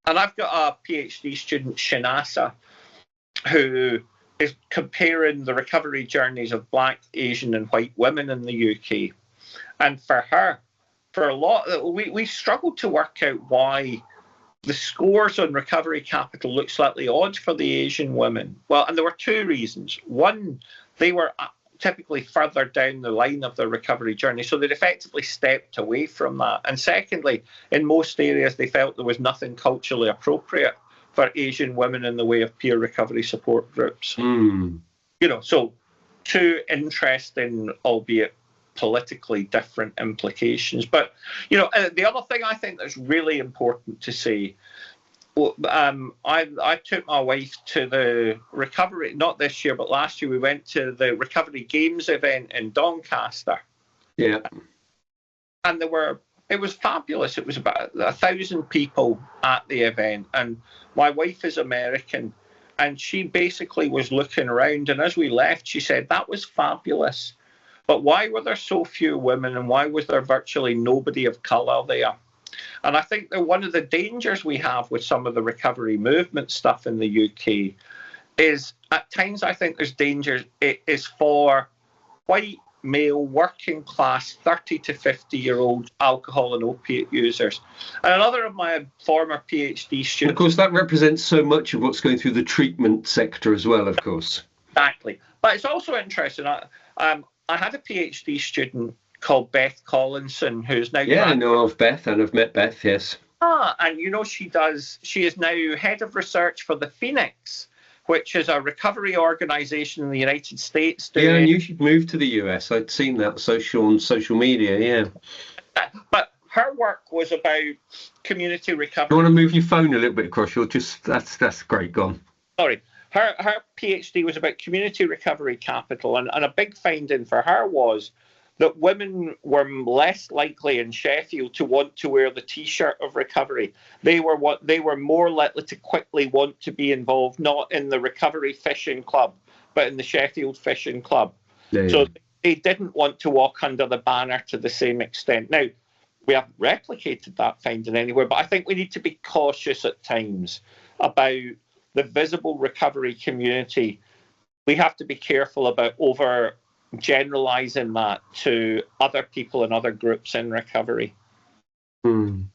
And I've got a PhD student, Shinasa, who is comparing the recovery journeys of Black, Asian, and white women in the UK. And for her, for a lot, we struggled to work out why the scores on recovery capital looked slightly odd for the Asian women. Well, and there were two reasons. One, they were typically further down the line of their recovery journey, so they'd effectively stepped away from that. And secondly, in most areas, they felt there was nothing culturally appropriate for Asian women in the way of peer recovery support groups. So two interesting, albeit politically different implications. But, the other thing I think that's really important to say, I took my wife to the recovery, not this year, but last year we went to the Recovery Games event in Doncaster. Yeah. And it was fabulous. It was about 1,000 people at the event. And my wife is American, and she basically was looking around. And as we left, she said, that was fabulous. But why were there so few women, and why was there virtually nobody of colour there? And I think that one of the dangers we have with some of the recovery movement stuff in the UK is at times I think there's danger. It is for white, male, working class, 30 to 50-year-old alcohol and opiate users. And another of my former PhD students... Of course, that represents so much of what's going through the treatment sector as well, of course. Exactly. But it's also interesting. I had a PhD student called Beth Collinson, who's now... Yeah, I know of Beth, and I've met Beth, yes. And she is now head of research for the Phoenix, which is a recovery organisation in the United States. Yeah, I knew she'd moved to the US. I'd seen that on social media, yeah. But her work was about community recovery. You want to move your phone a little bit across? That's great, go on. Sorry. Her PhD was about community recovery capital, and a big finding for her was that women were less likely in Sheffield to want to wear the T-shirt of recovery. They were more likely to quickly want to be involved, not in the recovery fishing club, but in the Sheffield Fishing Club. Yeah. So they didn't want to walk under the banner to the same extent. Now, we haven't replicated that finding anywhere, but I think we need to be cautious at times about the visible recovery community. We have to be careful about generalising that to other people and other groups in recovery. And